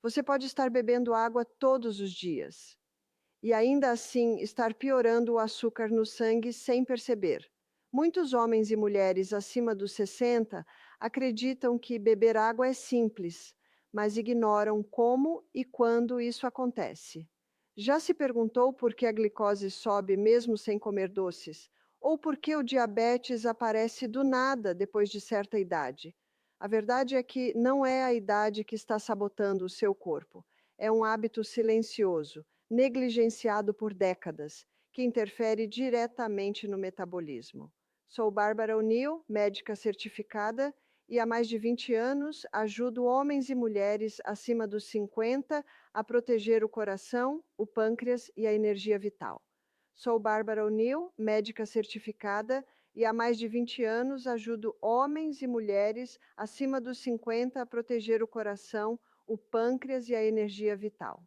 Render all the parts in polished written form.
Você pode estar bebendo água todos os dias e ainda assim estar piorando o açúcar no sangue sem perceber. Muitos homens e mulheres acima dos 60 acreditam que beber água é simples, mas ignoram como e quando isso acontece. Já se perguntou por que a glicose sobe mesmo sem comer doces? Ou por que o diabetes aparece do nada depois de certa idade? A verdade é que não é a idade que está sabotando o seu corpo, é um hábito silencioso negligenciado por décadas, que interfere diretamente no metabolismo. Sou Bárbara O'Neill, médica certificada, e há mais de 20 anos ajudo homens e mulheres acima dos 50 a proteger o coração, o pâncreas e a energia vital. Sou Bárbara O'Neill, médica certificada, e há mais de 20 anos ajudo homens e mulheres acima dos 50 a proteger o coração, o pâncreas e a energia vital.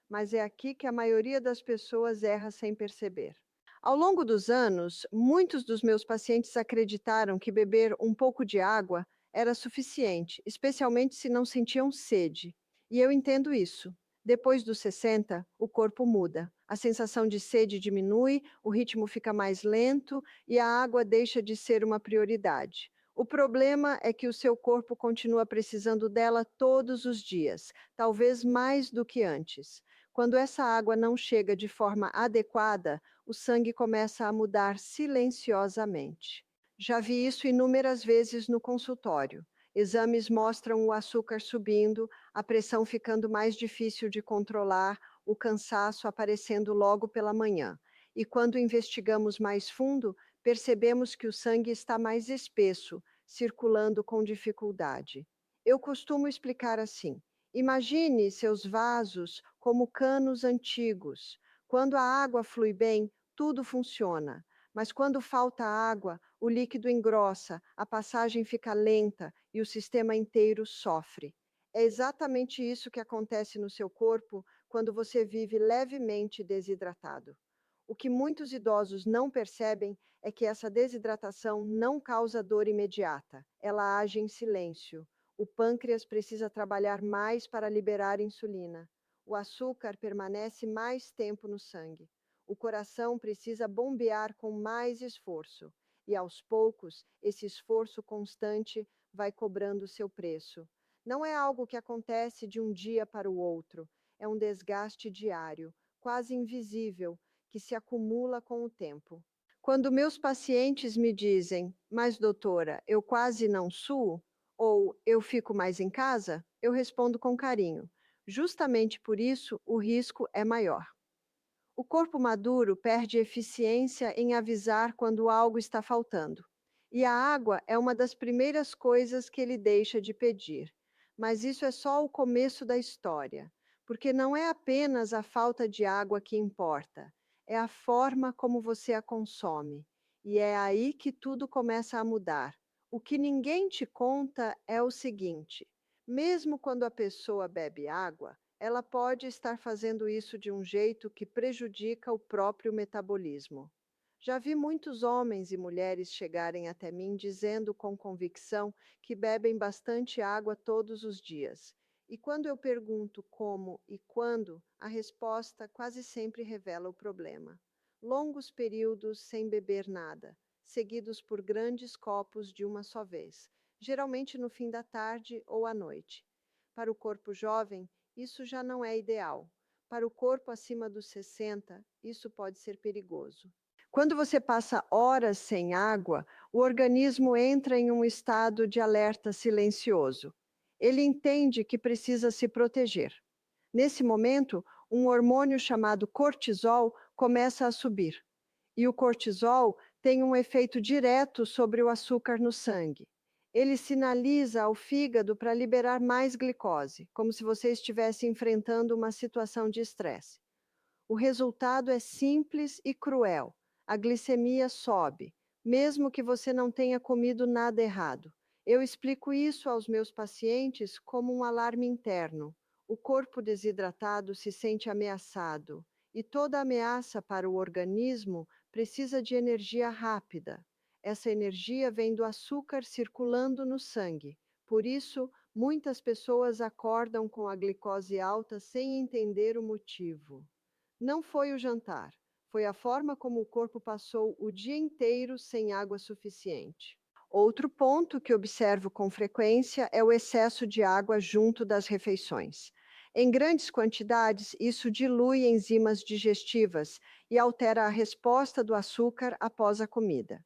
Mas é aqui que a maioria das pessoas erra sem perceber. Ao longo dos anos, muitos dos meus pacientes acreditaram que beber um pouco de água era suficiente, especialmente se não sentiam sede. E eu entendo isso. Depois dos 60, o corpo muda. A sensação de sede diminui, o ritmo fica mais lento e a água deixa de ser uma prioridade. O problema é que o seu corpo continua precisando dela todos os dias, talvez mais do que antes. Quando essa água não chega de forma adequada, o sangue começa a mudar silenciosamente. Já vi isso inúmeras vezes no consultório. Exames mostram o açúcar subindo, a pressão ficando mais difícil de controlar, o cansaço aparecendo logo pela manhã. E quando investigamos mais fundo, percebemos que o sangue está mais espesso, circulando com dificuldade. Eu costumo explicar assim: imagine seus vasos como canos antigos. Quando a água flui bem, tudo funciona. Mas quando falta água, o líquido engrossa, a passagem fica lenta e o sistema inteiro sofre. É exatamente isso que acontece no seu corpo quando você vive levemente desidratado. O que muitos idosos não percebem é que essa desidratação não causa dor imediata, ela age em silêncio. O pâncreas precisa trabalhar mais para liberar insulina. O açúcar permanece mais tempo no sangue. O coração precisa bombear com mais esforço. E aos poucos, esse esforço constante vai cobrando seu preço. Não é algo que acontece de um dia para o outro, é um desgaste diário, quase invisível, que se acumula com o tempo. Quando meus pacientes me dizem, mas doutora, eu quase não suo, ou eu fico mais em casa, eu respondo com carinho. Justamente por isso, o risco é maior. O corpo maduro perde eficiência em avisar quando algo está faltando. E a água é uma das primeiras coisas que ele deixa de pedir. Mas isso é só o começo da história, porque não é apenas a falta de água que importa, é a forma como você a consome. E é aí que tudo começa a mudar. O que ninguém te conta é o seguinte: mesmo quando a pessoa bebe água, ela pode estar fazendo isso de um jeito que prejudica o próprio metabolismo. Já vi muitos homens e mulheres chegarem até mim dizendo com convicção que bebem bastante água todos os dias. E quando eu pergunto como e quando, a resposta quase sempre revela o problema. Longos períodos sem beber nada, seguidos por grandes copos de uma só vez, geralmente no fim da tarde ou à noite. Para o corpo jovem, isso já não é ideal. Para o corpo acima dos 60, isso pode ser perigoso. Quando você passa horas sem água, o organismo entra em um estado de alerta silencioso. Ele entende que precisa se proteger. Nesse momento, um hormônio chamado cortisol começa a subir. E o cortisol tem um efeito direto sobre o açúcar no sangue. Ele sinaliza ao fígado para liberar mais glicose, como se você estivesse enfrentando uma situação de estresse. O resultado é simples e cruel. A glicemia sobe, mesmo que você não tenha comido nada errado. Eu explico isso aos meus pacientes como um alarme interno. O corpo desidratado se sente ameaçado, e toda ameaça para o organismo precisa de energia rápida. Essa energia vem do açúcar circulando no sangue. Por isso, Muitas pessoas acordam com a glicose alta sem entender o motivo. Não foi o jantar, foi a forma como o corpo passou o dia inteiro sem água suficiente. Outro ponto que observo com frequência é o excesso de água junto das refeições. Em grandes quantidades, isso dilui enzimas digestivas e altera a resposta do açúcar após a comida.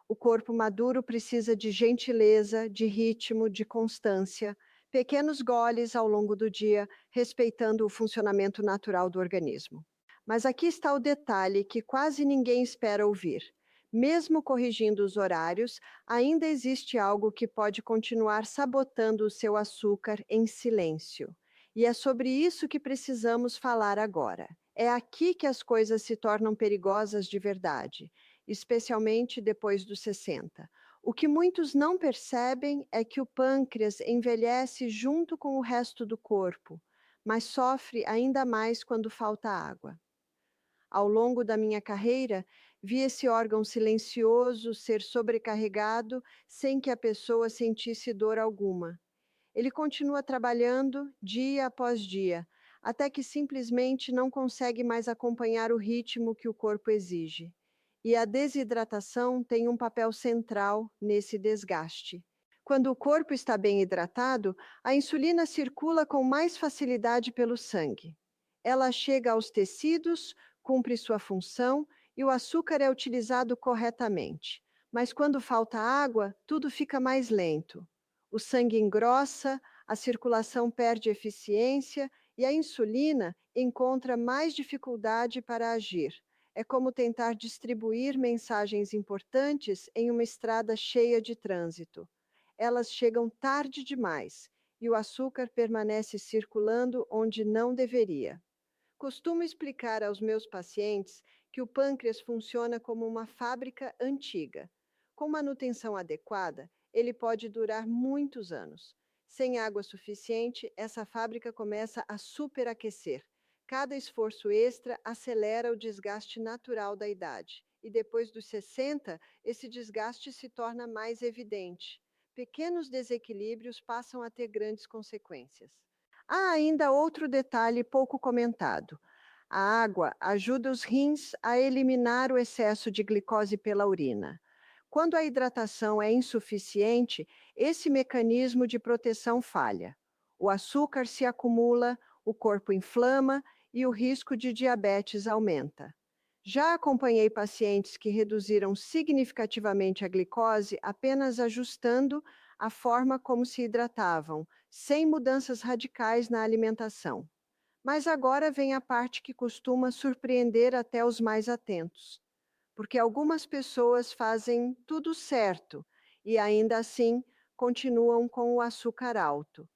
O corpo maduro precisa de gentileza, de ritmo, de constância, pequenos goles ao longo do dia, respeitando o funcionamento natural do organismo. Mas aqui está o detalhe que quase ninguém espera ouvir. Mesmo corrigindo os horários, ainda existe algo que pode continuar sabotando o seu açúcar em silêncio. E é sobre isso que precisamos falar agora. É aqui que as coisas se tornam perigosas de verdade, especialmente depois dos 60. O que muitos não percebem é que o pâncreas envelhece junto com o resto do corpo, mas sofre ainda mais quando falta água. Ao longo da minha carreira, vi esse órgão silencioso ser sobrecarregado sem que a pessoa sentisse dor alguma. Ele continua trabalhando dia após dia, até que simplesmente não consegue mais acompanhar o ritmo que o corpo exige. E a desidratação tem um papel central nesse desgaste. Quando o corpo está bem hidratado, a insulina circula com mais facilidade pelo sangue. Ela chega aos tecidos, cumpre sua função e o açúcar é utilizado corretamente. Mas quando falta água, tudo fica mais lento. O sangue engrossa, a circulação perde eficiência e a insulina encontra mais dificuldade para agir. É como tentar distribuir mensagens importantes em uma estrada cheia de trânsito. Elas chegam tarde demais e o açúcar permanece circulando onde não deveria. Costumo explicar aos meus pacientes que o pâncreas funciona como uma fábrica antiga. Com manutenção adequada, ele pode durar muitos anos. Sem água suficiente, essa fábrica começa a superaquecer. Cada esforço extra acelera o desgaste natural da idade. E depois dos 60, esse desgaste se torna mais evidente. Pequenos desequilíbrios passam a ter grandes consequências. Há ainda outro detalhe pouco comentado. A água ajuda os rins a eliminar o excesso de glicose pela urina. Quando a hidratação é insuficiente, esse mecanismo de proteção falha. O açúcar se acumula, o corpo inflama e o risco de diabetes aumenta. Já acompanhei pacientes que reduziram significativamente a glicose apenas ajustando a forma como se hidratavam, sem mudanças radicais na alimentação. Mas agora vem a parte que costuma surpreender até os mais atentos, porque algumas pessoas fazem tudo certo e ainda assim continuam com o açúcar alto.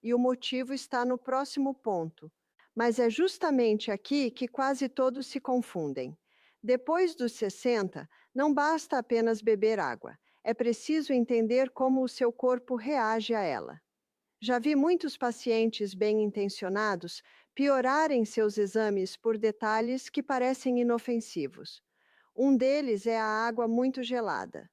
E o motivo está no próximo ponto. Mas é justamente aqui que quase todos se confundem. Depois dos 60, não basta apenas beber água. É preciso entender como o seu corpo reage a ela. Já vi muitos pacientes bem-intencionados piorarem seus exames por detalhes que parecem inofensivos. Um deles é a água muito gelada.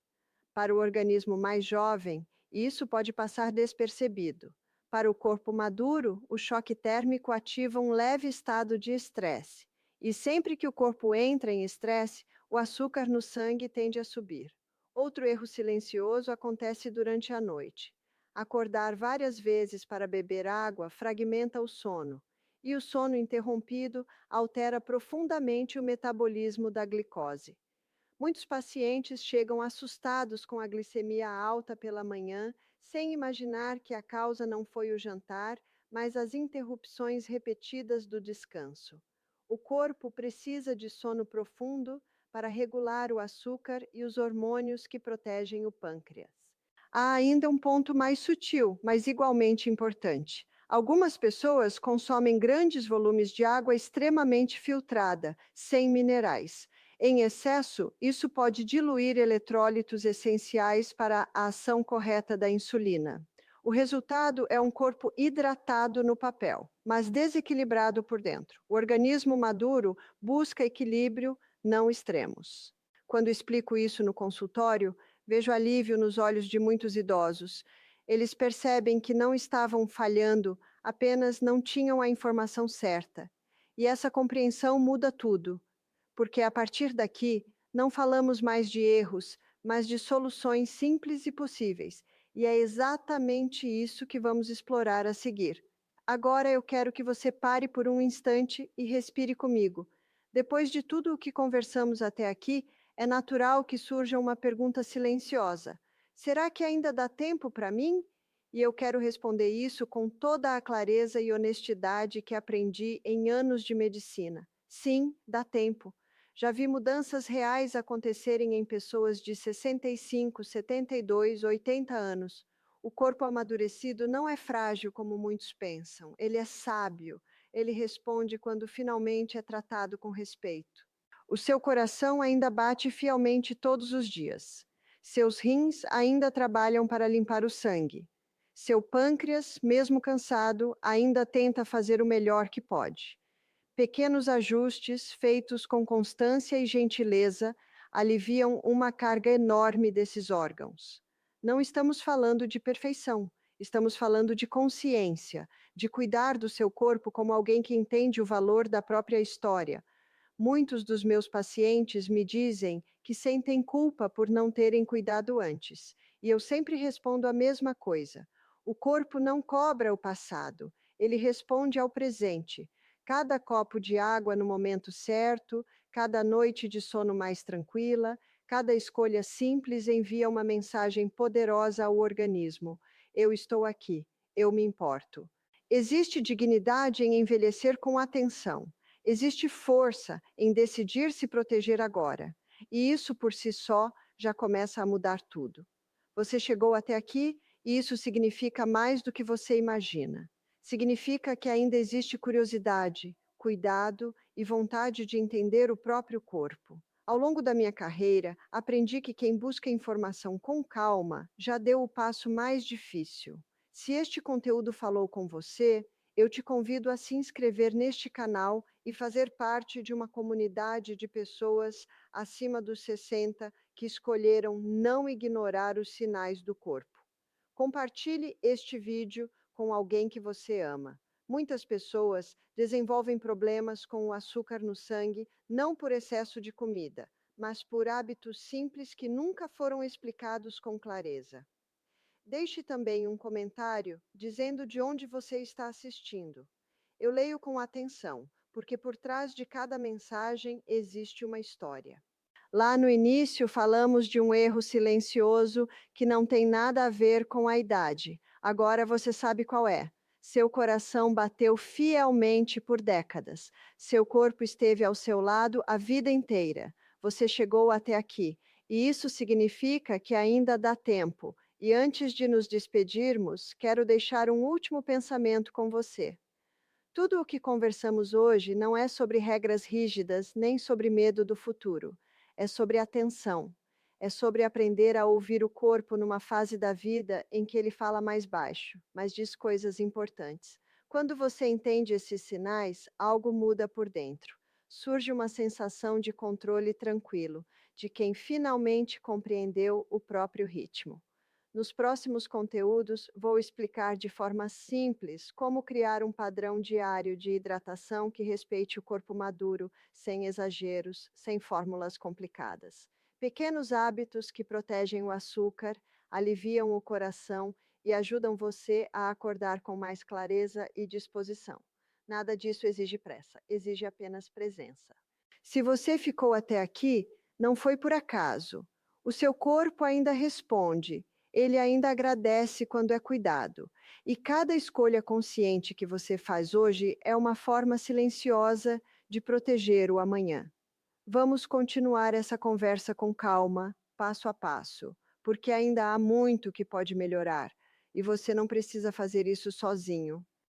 Para o organismo mais jovem, isso pode passar despercebido. Para o corpo maduro, o choque térmico ativa um leve estado de estresse. E sempre que o corpo entra em estresse, o açúcar no sangue tende a subir. Outro erro silencioso acontece durante a noite. Acordar várias vezes para beber água fragmenta o sono. E o sono interrompido altera profundamente o metabolismo da glicose. Muitos pacientes chegam assustados com a glicemia alta pela manhã, sem imaginar que a causa não foi o jantar, mas as interrupções repetidas do descanso. O corpo precisa de sono profundo para regular o açúcar e os hormônios que protegem o pâncreas. Há ainda um ponto mais sutil, mas igualmente importante. Algumas pessoas consomem grandes volumes de água extremamente filtrada, sem minerais. Em excesso, isso pode diluir eletrólitos essenciais para a ação correta da insulina. O resultado é um corpo hidratado no papel, mas desequilibrado por dentro. O organismo maduro busca equilíbrio, não extremos. Quando explico isso no consultório, vejo alívio nos olhos de muitos idosos. Eles percebem que não estavam falhando, apenas não tinham a informação certa. E essa compreensão muda tudo, porque a partir daqui não falamos mais de erros, mas de soluções simples e possíveis. E é exatamente isso que vamos explorar a seguir. Agora eu quero que você pare por um instante e respire comigo. Depois de tudo o que conversamos até aqui, é natural que surja uma pergunta silenciosa: será que ainda dá tempo para mim? E eu quero responder isso com toda a clareza e honestidade que aprendi em anos de medicina. Sim, dá tempo. Já vi mudanças reais acontecerem em pessoas de 65, 72, 80 anos. O corpo amadurecido não é frágil como muitos pensam, ele é sábio, ele responde quando finalmente é tratado com respeito. O seu coração ainda bate fielmente todos os dias. Seus rins ainda trabalham para limpar o sangue. Seu pâncreas, mesmo cansado, ainda tenta fazer o melhor que pode. Pequenos ajustes, feitos com constância e gentileza, aliviam uma carga enorme desses órgãos. Não estamos falando de perfeição, estamos falando de consciência, de cuidar do seu corpo como alguém que entende o valor da própria história. Muitos dos meus pacientes me dizem que sentem culpa por não terem cuidado antes, e eu sempre respondo a mesma coisa. O corpo não cobra o passado, ele responde ao presente. Cada copo de água no momento certo, cada noite de sono mais tranquila, cada escolha simples envia uma mensagem poderosa ao organismo: eu estou aqui, eu me importo. Existe dignidade em envelhecer com atenção. Existe força em decidir se proteger agora. E isso por si só já começa a mudar tudo. Você chegou até aqui e isso significa mais do que você imagina. Significa que ainda existe curiosidade, cuidado e vontade de entender o próprio corpo. Ao longo da minha carreira, aprendi que quem busca informação com calma já deu o passo mais difícil. Se este conteúdo falou com você, eu te convido a se inscrever neste canal e fazer parte de uma comunidade de pessoas acima dos 60 que escolheram não ignorar os sinais do corpo. Compartilhe este vídeo com alguém que você ama. Muitas pessoas desenvolvem problemas com o açúcar no sangue não por excesso de comida, mas por hábitos simples que nunca foram explicados com clareza. Deixe também um comentário dizendo de onde você está assistindo. Eu leio com atenção, porque por trás de cada mensagem existe uma história. Lá no início, falamos de um erro silencioso que não tem nada a ver com a idade. Agora você sabe qual é. Seu coração bateu fielmente por décadas. Seu corpo esteve ao seu lado a vida inteira. Você chegou até aqui. E isso significa que ainda dá tempo. E antes de nos despedirmos, quero deixar um último pensamento com você. Tudo o que conversamos hoje não é sobre regras rígidas nem sobre medo do futuro. É sobre atenção. É sobre aprender a ouvir o corpo numa fase da vida em que ele fala mais baixo, mas diz coisas importantes. Quando você entende esses sinais, algo muda por dentro. Surge uma sensação de controle tranquilo, de quem finalmente compreendeu o próprio ritmo. Nos próximos conteúdos, vou explicar de forma simples como criar um padrão diário de hidratação que respeite o corpo maduro, sem exageros, sem fórmulas complicadas. Pequenos hábitos que protegem o açúcar, aliviam o coração e ajudam você a acordar com mais clareza e disposição. Nada disso exige pressa, exige apenas presença. Se você ficou até aqui, não foi por acaso. O seu corpo ainda responde, ele ainda agradece quando é cuidado. E cada escolha consciente que você faz hoje é uma forma silenciosa de proteger o amanhã. Vamos continuar essa conversa com calma, passo a passo, porque ainda há muito que pode melhorar e você não precisa fazer isso sozinho.